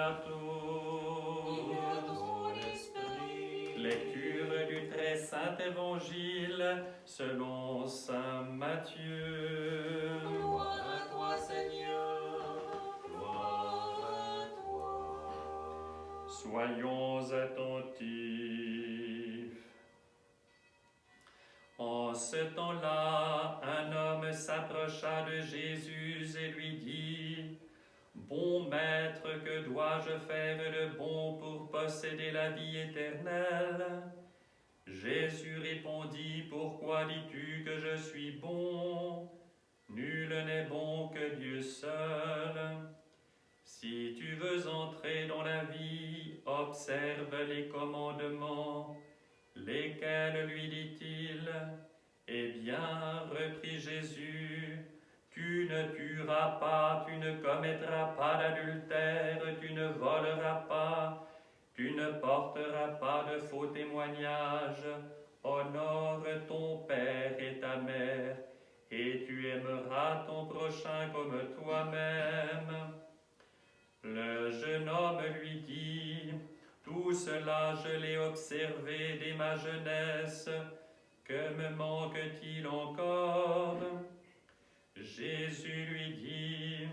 à tous. Lecture du très saint évangile selon saint Matthieu. Gloire à toi, Seigneur. Gloire à toi. Soyons attentifs. En ce temps-là, un homme s'approcha de Jésus et lui dit: Bon maître, que dois-je faire de bon pour posséder la vie éternelle? Jésus répondit: Pourquoi dis-tu que je suis bon? Nul n'est bon que Dieu seul. Si tu veux entrer dans la vie, observe les commandements. Lesquels, lui dit-il? Eh bien, reprit Jésus, tu ne tueras pas, tu ne commettras pas d'adultère, tu ne voleras pas, tu ne porteras pas de faux témoignages, honore ton père et ta mère, et tu aimeras ton prochain comme toi-même. Le jeune homme lui dit: Tout cela je l'ai observé dès ma jeunesse, que me manque-t-il encore? Jésus lui dit: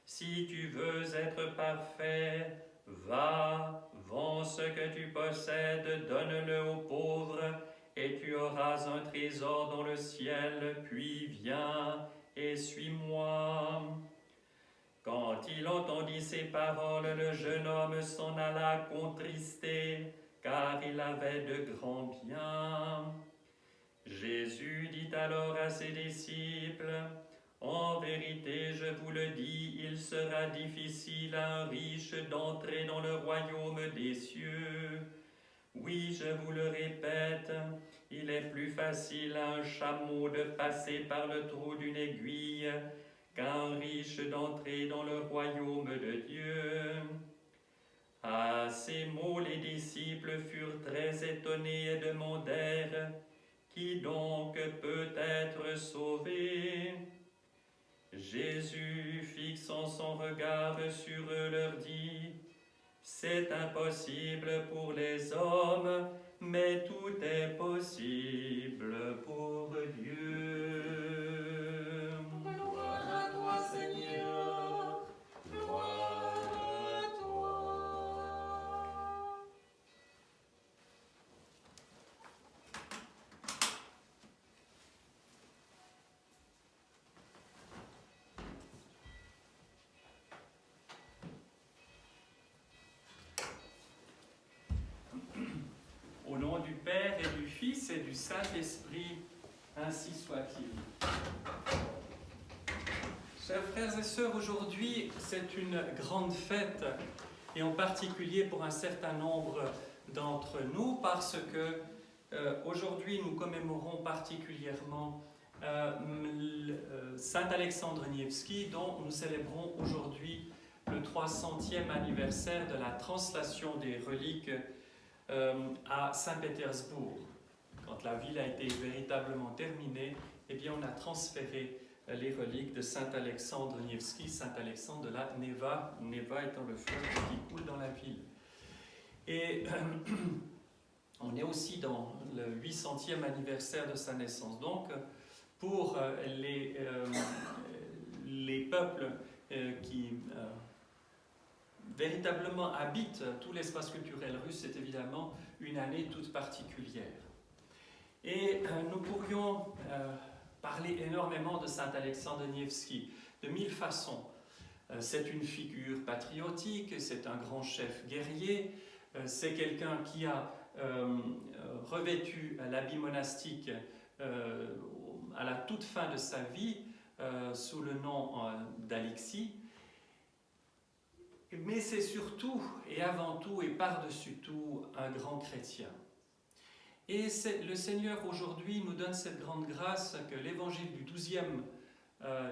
Si tu veux être parfait, va, vends ce que tu possèdes, donne-le aux pauvres, et tu auras un trésor dans le ciel, puis viens et suis-moi. Quand il entendit ces paroles, le jeune homme s'en alla contristé, car il avait de grands biens. Jésus dit alors à ses disciples: En vérité, je vous le dis, il sera difficile à un riche d'entrer dans le royaume des cieux. Oui, je vous le répète, il est plus facile à un chameau de passer par le trou d'une aiguille qu'à un riche d'entrer dans le royaume de Dieu. À ces mots, les disciples furent très étonnés et demandèrent: Qui donc peut être sauvé? Jésus, fixant son regard sur eux, leur dit: C'est impossible pour les hommes, mais tout est possible pour Dieu. Gloire à toi, Seigneur. Gloire à toi. Au nom du Père et du Fils et du Saint-Esprit, ainsi soit-il. Chers frères et sœurs, aujourd'hui c'est une grande fête, et en particulier pour un certain nombre d'entre nous, parce que aujourd'hui nous commémorons particulièrement Saint Alexandre Nievski, dont nous célébrons aujourd'hui le 300e anniversaire de la translation des reliques à Saint-Pétersbourg. Quand la ville a été véritablement terminée, eh bien on a transféré les reliques de Saint Alexandre Nievski, Saint Alexandre de la Neva, Neva étant le fleuve qui coule dans la ville. Et on est aussi dans le 800e anniversaire de sa naissance. Donc, pour les peuples qui véritablement habitent tout l'espace culturel russe, c'est évidemment une année toute particulière. Et nous pourrions parler énormément de Saint Alexandre Nievski, de mille façons. C'est une figure patriotique, c'est un grand chef guerrier, c'est quelqu'un qui a revêtu l'habit monastique à la toute fin de sa vie sous le nom d'Alexis. Mais c'est surtout, et avant tout, et par-dessus tout, un grand chrétien. Et le Seigneur aujourd'hui nous donne cette grande grâce que l'évangile du 12e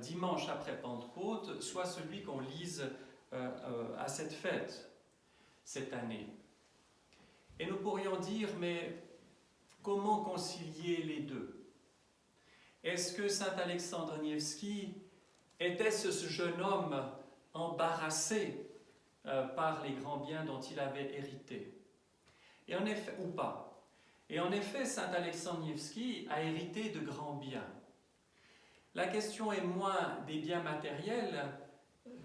dimanche après Pentecôte soit celui qu'on lise à cette fête, cette année. Et nous pourrions dire, mais comment concilier les deux? Est-ce que Saint Alexandre Nievski était ce jeune homme embarrassé par les grands biens dont il avait hérité. Et en effet, ou pas. Et en effet, saint Alexandre Nevski a hérité de grands biens. La question est moins des biens matériels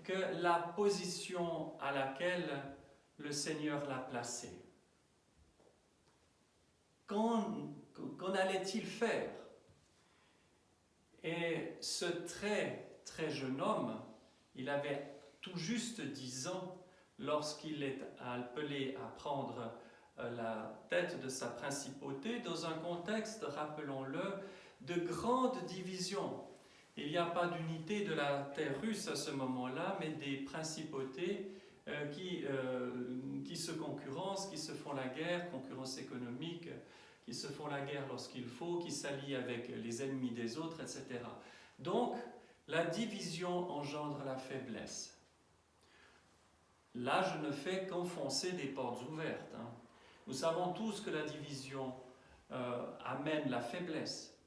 que la position à laquelle le Seigneur l'a placé. Qu'en allait-il faire? Et ce très jeune homme, il avait tout juste 10 ans lorsqu'il est appelé à prendre la tête de sa principauté dans un contexte, rappelons-le, de grande division. Il n'y a pas d'unité de la terre russe à ce moment-là, mais des principautés qui se concurrencent, qui se font la guerre, concurrence économique, qui se font la guerre lorsqu'il faut, qui s'allient avec les ennemis des autres, etc. Donc, la division engendre la faiblesse. Là, je ne fais qu'enfoncer des portes ouvertes. Nous savons tous que la division amène la faiblesse.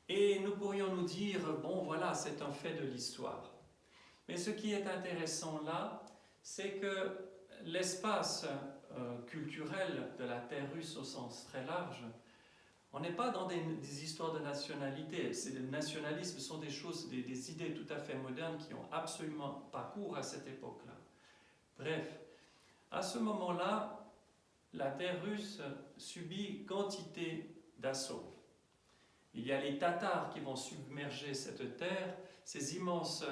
Et nous pourrions nous dire, bon voilà, c'est un fait de l'histoire. Mais ce qui est intéressant là, c'est que l'espace culturel de la terre russe au sens très large, on n'est pas dans des histoires de nationalité. Le nationalisme sont des choses, des idées tout à fait modernes qui n'ont absolument pas cours à cette époque-là. Bref, à ce moment-là, la terre russe subit quantité d'assauts. Il y a les Tatars qui vont submerger cette terre, ces immenses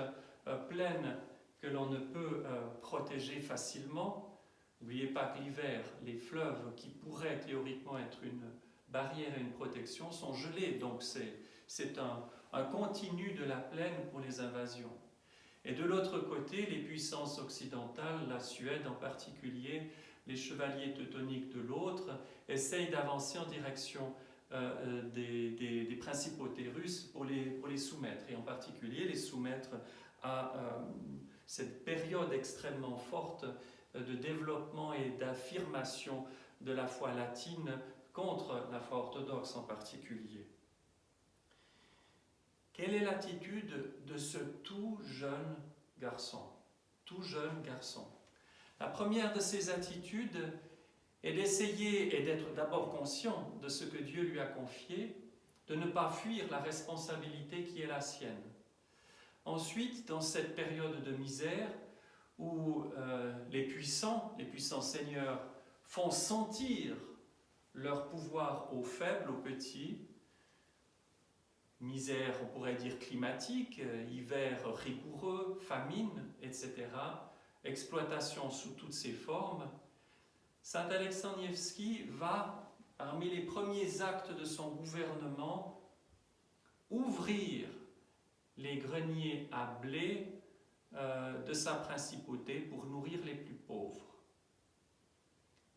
plaines que l'on ne peut protéger facilement. N'oubliez pas que l'hiver, les fleuves qui pourraient théoriquement être une barrière et une protection sont gelés, donc c'est un continu de la plaine pour les invasions. Et de l'autre côté, les puissances occidentales, la Suède en particulier, les chevaliers teutoniques de l'autre, essayent d'avancer en direction des principautés russes pour les soumettre, et en particulier les soumettre à cette période extrêmement forte de développement et d'affirmation de la foi latine contre la foi orthodoxe en particulier. Quelle est l'attitude de ce tout jeune garçon? Tout jeune garçon. La première de ces attitudes est d'essayer et d'être d'abord conscient de ce que Dieu lui a confié, de ne pas fuir la responsabilité qui est la sienne. Ensuite, dans cette période de misère où les puissants seigneurs font sentir leur pouvoir aux faibles, aux petits, misère, on pourrait dire climatique, hiver rigoureux, famine, etc., exploitation sous toutes ses formes, saint Alexandre Nevski va, parmi les premiers actes de son gouvernement, ouvrir les greniers à blé de sa principauté pour nourrir les plus pauvres.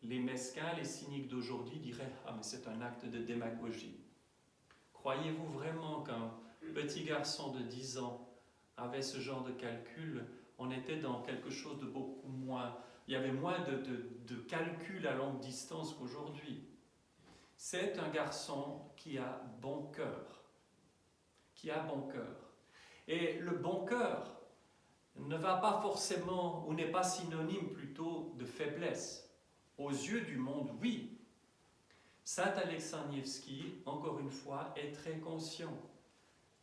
Les mesquins, les cyniques d'aujourd'hui diraient « Ah, mais c'est un acte de démagogie ». Croyez-vous vraiment qu'un petit garçon de 10 ans avait ce genre de calcul? On était dans quelque chose de beaucoup moins... Il y avait moins de calcul à longue distance qu'aujourd'hui. C'est un garçon qui a bon cœur. Qui a bon cœur. Et le bon cœur ne va pas forcément, ou n'est pas synonyme plutôt de faiblesse. Aux yeux du monde, oui. Saint Alexandre Nevski, encore une fois, est très conscient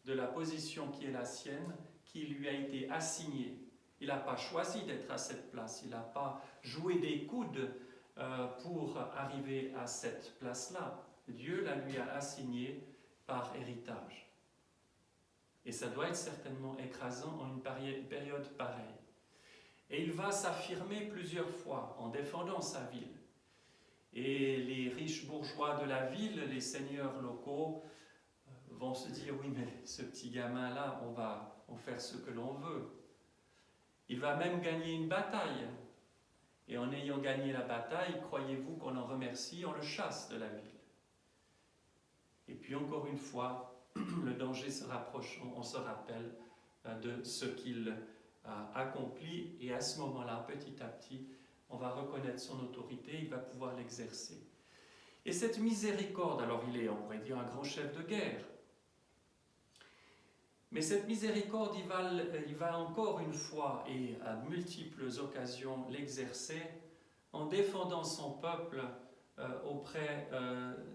de la position qui est la sienne, qui lui a été assignée. Il n'a pas choisi d'être à cette place, il n'a pas joué des coudes pour arriver à cette place-là. Dieu la lui a assignée par héritage. Et ça doit être certainement écrasant en une période pareille. Et il va s'affirmer plusieurs fois en défendant sa ville. Et les riches bourgeois de la ville, les seigneurs locaux, vont se dire « Oui, mais ce petit gamin-là, on va en faire ce que l'on veut. » Il va même gagner une bataille. Et en ayant gagné la bataille, croyez-vous qu'on en remercie, on le chasse de la ville. Et puis encore une fois, le danger se rapprochant, on se rappelle de ce qu'il a accompli, et à ce moment-là, petit à petit, on va reconnaître son autorité, il va pouvoir l'exercer. Et cette miséricorde, alors il est, on pourrait dire, un grand chef de guerre, Mais cette miséricorde, il va encore une fois et à multiples occasions l'exercer en défendant son peuple auprès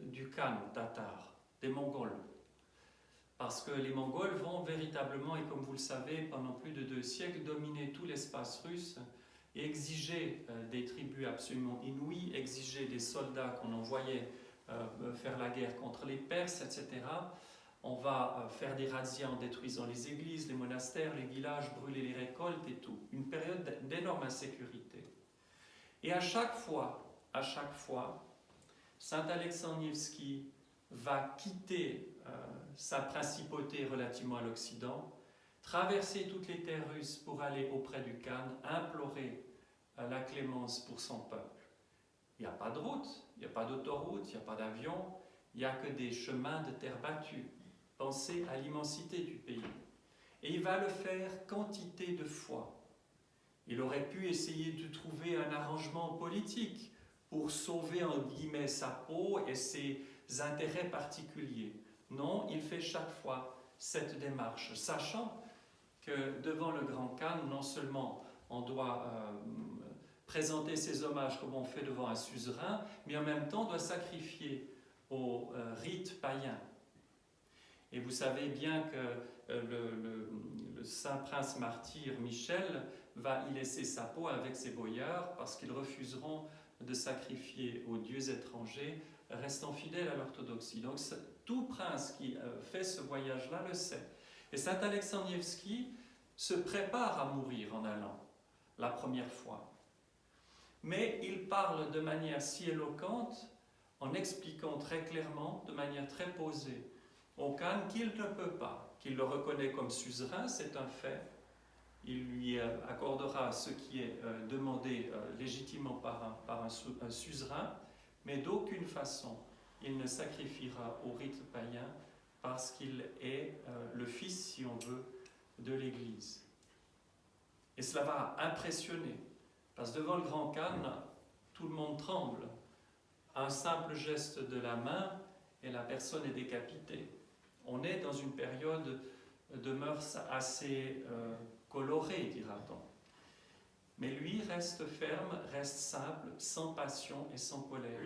du Khan tatar, des Mongols. Parce que les Mongols vont véritablement, et comme vous le savez, pendant plus de 2 siècles, dominer tout l'espace russe et exiger des tribus absolument inouïes, exiger des soldats qu'on envoyait faire la guerre contre les Perses, etc. On va faire des razzias en détruisant les églises, les monastères, les villages, brûler les récoltes et tout. Une période d'énorme insécurité. Et à chaque fois, saint Alexandre Nevski va quitter sa principauté relativement à l'Occident, traverser toutes les terres russes pour aller auprès du Khan, implorer la clémence pour son peuple. Il n'y a pas de route, il n'y a pas d'autoroute, il n'y a pas d'avion, il n'y a que des chemins de terre battue. Pensez à l'immensité du pays. Et il va le faire quantité de fois. Il aurait pu essayer de trouver un arrangement politique pour sauver en guillemets sa peau et ses intérêts particuliers. Non, il fait chaque fois cette démarche, sachant que devant le grand Khan, non seulement on doit présenter ses hommages comme on fait devant un suzerain, mais en même temps on doit sacrifier au rite païen. Et vous savez bien que le saint prince martyr Michel va y laisser sa peau avec ses boyards parce qu'ils refuseront de sacrifier aux dieux étrangers, restant fidèles à l'orthodoxie. Donc tout prince qui fait ce voyage-là le sait. Et saint Alexandre Nevski se prépare à mourir en allant, la première fois. Mais il parle de manière si éloquente, en expliquant très clairement, de manière très posée, au Khan qu'il ne peut pas, qu'il le reconnaît comme suzerain, c'est un fait. Il lui accordera ce qui est demandé légitimement par un suzerain, mais d'aucune façon il ne sacrifiera au rite païen parce qu'il est le fils, si on veut, de l'Église. Et cela va impressionner, parce que devant le grand Khan, tout le monde tremble. Un simple geste de la main et la personne est décapitée. On est dans une période de mœurs assez colorée, dira-t-on. Mais lui reste ferme, reste simple, sans passion et sans colère.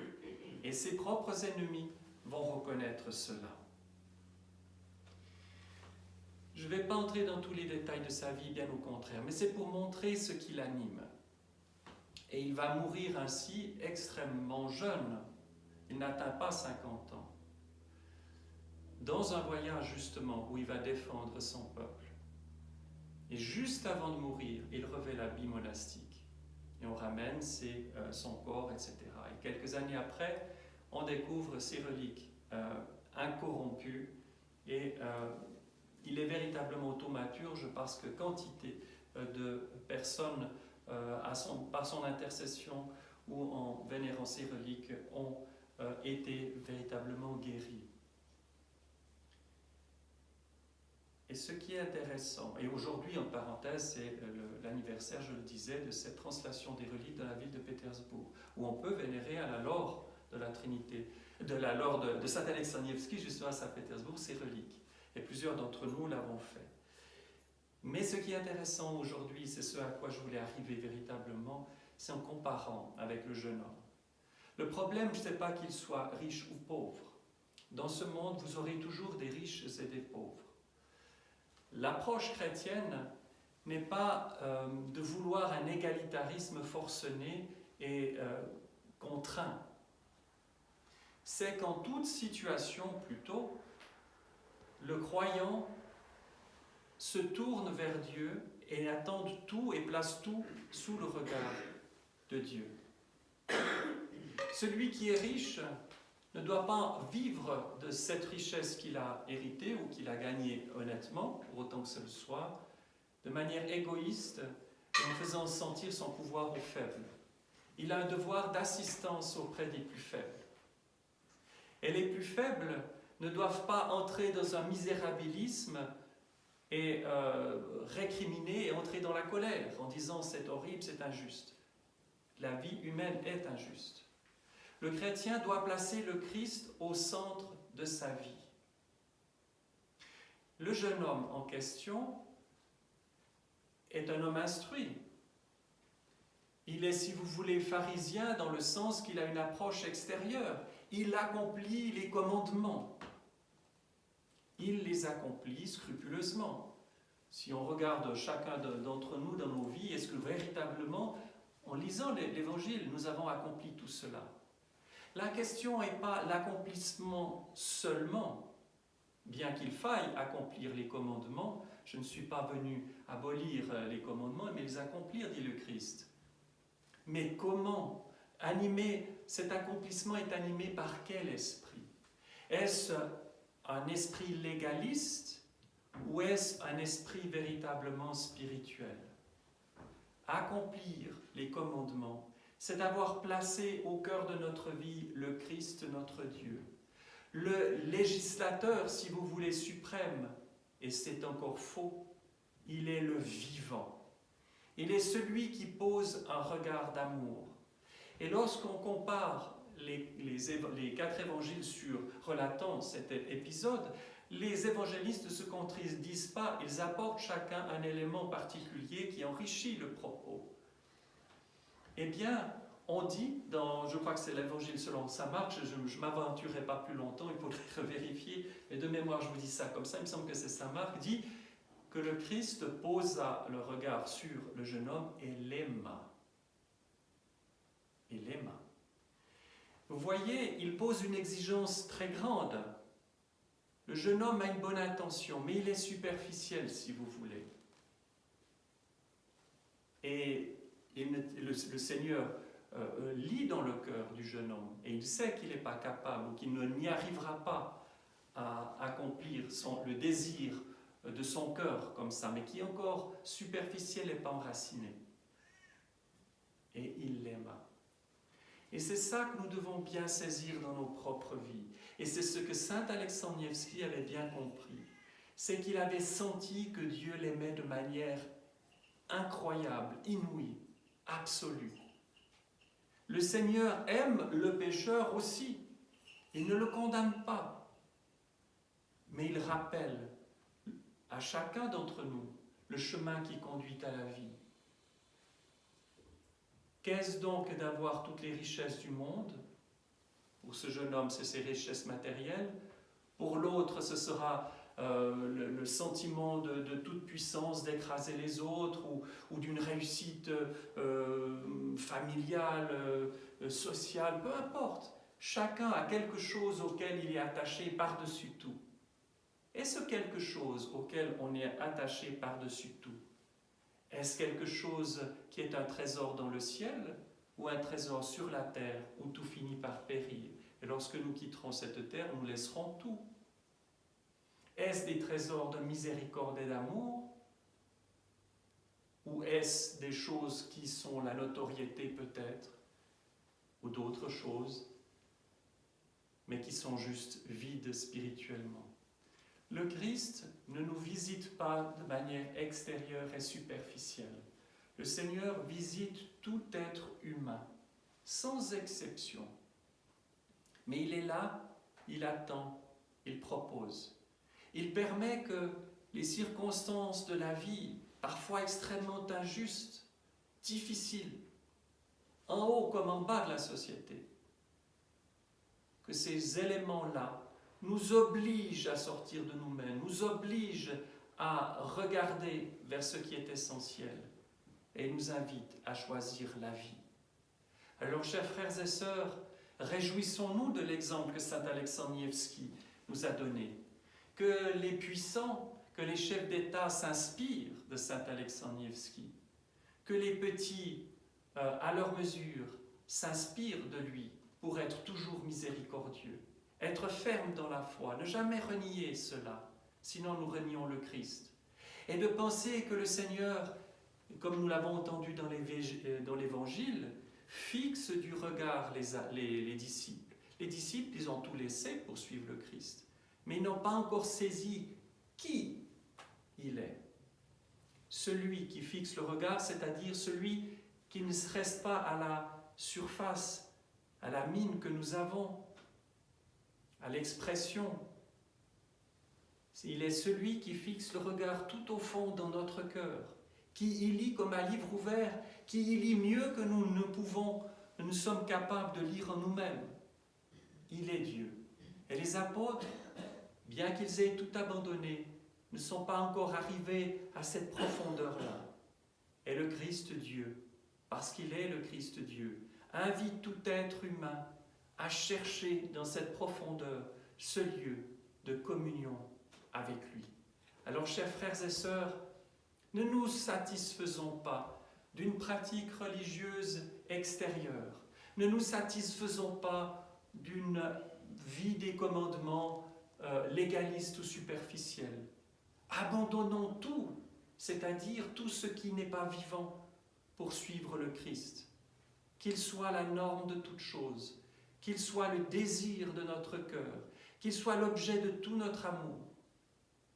Et ses propres ennemis vont reconnaître cela. Je ne vais pas entrer dans tous les détails de sa vie, bien au contraire, mais c'est pour montrer ce qui l'anime. Et il va mourir ainsi extrêmement jeune. Il n'atteint pas 50 ans. Dans un voyage justement où il va défendre son peuple. Et juste avant de mourir, il revêt l'habit monastique. Et on ramène son corps, etc. Et quelques années après, on découvre ses reliques incorrompues. Et il est véritablement thaumaturge parce que quantité de personnes, par son intercession ou en vénérant ses reliques, ont été véritablement guéries. Et ce qui est intéressant, et aujourd'hui en parenthèse, c'est l'anniversaire, je le disais, de cette translation des reliques dans la ville de Pétersbourg, où on peut vénérer à la laure de la Trinité, de la laure de saint Alexandre Nevski, justement à Saint-Pétersbourg, ces reliques. Et plusieurs d'entre nous l'avons fait. Mais ce qui est intéressant aujourd'hui, c'est ce à quoi je voulais arriver véritablement, c'est en comparant avec le jeune homme. Le problème, ce n'est pas qu'il soit riche ou pauvre. Dans ce monde, vous aurez toujours des riches et des pauvres. L'approche chrétienne n'est pas de vouloir un égalitarisme forcené et contraint. C'est qu'en toute situation, plutôt, le croyant se tourne vers Dieu et attend tout et place tout sous le regard de Dieu. Celui qui est riche ne doit pas vivre de cette richesse qu'il a héritée ou qu'il a gagnée honnêtement, pour autant que ce le soit, de manière égoïste et en faisant sentir son pouvoir aux faibles. Il a un devoir d'assistance auprès des plus faibles. Et les plus faibles ne doivent pas entrer dans un misérabilisme et récriminer et entrer dans la colère en disant « c'est horrible, c'est injuste ». La vie humaine est injuste. Le chrétien doit placer le Christ au centre de sa vie. le jeune homme en question est un homme instruit. Il est, si vous voulez, pharisien dans le sens qu'il a une approche extérieure. Il accomplit les commandements. Il les accomplit scrupuleusement. Si on regarde chacun d'entre nous dans nos vies, est-ce que véritablement, en lisant l'Évangile, nous avons accompli tout cela? La question n'est pas l'accomplissement seulement. Bien qu'il faille accomplir les commandements, je ne suis pas venu abolir les commandements, mais les accomplir, dit le Christ. Mais comment cet accomplissement est animé par quel esprit? Est-ce un esprit légaliste ou est-ce un esprit véritablement spirituel? Accomplir les commandements, c'est avoir placé au cœur de notre vie le Christ, notre Dieu. Le législateur, si vous voulez, suprême, et c'est encore faux, il est le vivant. Il est celui qui pose un regard d'amour. Et lorsqu'on compare les 4 évangiles relatant cet épisode, les évangélistes ne se contredisent pas, ils apportent chacun un élément particulier qui enrichit le propos. Eh bien, on dit, je crois que c'est l'évangile selon saint Marc, je ne m'aventurerai pas plus longtemps, il faudrait revérifier, mais de mémoire je vous dis ça comme ça, il me semble que c'est saint Marc, dit que le Christ posa le regard sur le jeune homme et l'aima. Il l'aima. Vous voyez, il pose une exigence très grande. Le jeune homme a une bonne intention, mais il est superficiel, si vous voulez. Et le Seigneur lit dans le cœur du jeune homme, et il sait qu'il n'est pas capable, ou qu'il n'y arrivera pas à accomplir le désir de son cœur comme ça, mais qui est encore superficiel et pas enraciné. Et il l'aima. Et c'est ça que nous devons bien saisir dans nos propres vies. Et c'est ce que saint Alexandre Nevski avait bien compris. C'est qu'il avait senti que Dieu l'aimait de manière incroyable, inouïe, absolue. Le Seigneur aime le pécheur aussi. Il ne le condamne pas. Mais il rappelle à chacun d'entre nous le chemin qui conduit à la vie. Qu'est-ce donc d'avoir toutes les richesses du monde? Pour ce jeune homme, c'est ses richesses matérielles. Pour l'autre, ce sera le sentiment de toute puissance, d'écraser les autres, ou d'une réussite familiale, sociale, peu importe. Chacun a quelque chose auquel il est attaché par-dessus tout. Est-ce quelque chose auquel on est attaché par-dessus tout? Est-ce quelque chose qui est un trésor dans le ciel ou un trésor sur la terre où tout finit par périr? Et lorsque nous quitterons cette terre, nous laisserons tout. Est-ce des trésors de miséricorde et d'amour? Ou est-ce des choses qui sont la notoriété peut-être? Ou d'autres choses, mais qui sont juste vides spirituellement? Le Christ ne nous visite pas de manière extérieure et superficielle. Le Seigneur visite tout être humain, sans exception. Mais il est là, il attend, il propose. Il permet que les circonstances de la vie, parfois extrêmement injustes, difficiles, en haut comme en bas de la société, que ces éléments-là nous oblige à sortir de nous-mêmes, nous oblige à regarder vers ce qui est essentiel et nous invite à choisir la vie. Alors, chers frères et sœurs, réjouissons-nous de l'exemple que saint Alexandre Nevski nous a donné, que les puissants, que les chefs d'État s'inspirent de saint Alexandre Nevski, que les petits, à leur mesure, s'inspirent de lui pour être toujours miséricordieux. Être ferme dans la foi, ne jamais renier cela, sinon nous renions le Christ. Et de penser que le Seigneur, comme nous l'avons entendu dans l'Évangile, fixe du regard les disciples. Les disciples, ils ont tout laissé pour suivre le Christ, mais ils n'ont pas encore saisi qui il est. Celui qui fixe le regard, c'est-à-dire celui qui ne se reste pas à la surface, à la mine que nous avons, à l'expression, Il est celui qui fixe le regard tout au fond dans notre cœur, qui y lit comme un livre ouvert, qui y lit mieux que nous ne sommes capables de lire en nous-mêmes. Il est Dieu. Et les apôtres, bien qu'ils aient tout abandonné, ne sont pas encore arrivés à cette profondeur-là. Et le Christ Dieu, parce qu'il est le Christ Dieu, invite tout être humain à chercher dans cette profondeur ce lieu de communion avec lui. Alors, chers frères et sœurs, ne nous satisfaisons pas d'une pratique religieuse extérieure. Ne nous satisfaisons pas d'une vie des commandements légaliste ou superficielle. Abandonnons tout, c'est-à-dire tout ce qui n'est pas vivant, pour suivre le Christ. Qu'il soit la norme de toute chose, qu'il soit le désir de notre cœur, qu'il soit l'objet de tout notre amour.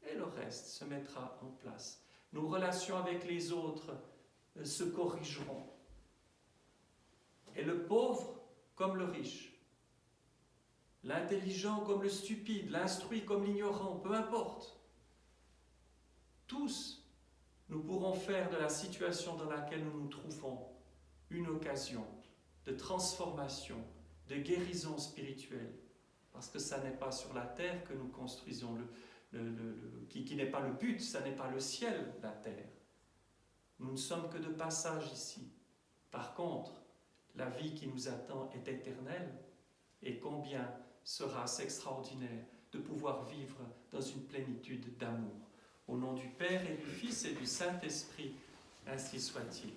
Et le reste se mettra en place. Nos relations avec les autres se corrigeront. Et le pauvre comme le riche, l'intelligent comme le stupide, l'instruit comme l'ignorant, peu importe. Tous, nous pourrons faire de la situation dans laquelle nous nous trouvons une occasion de transformation, de guérison spirituelle. Parce que ça n'est pas sur la terre que nous construisons, qui n'est pas le but, ça n'est pas le ciel, la terre. Nous ne sommes que de passage ici. Par contre, la vie qui nous attend est éternelle, et combien sera-ce extraordinaire de pouvoir vivre dans une plénitude d'amour. Au nom du Père et du Fils et du Saint-Esprit, ainsi soit-il.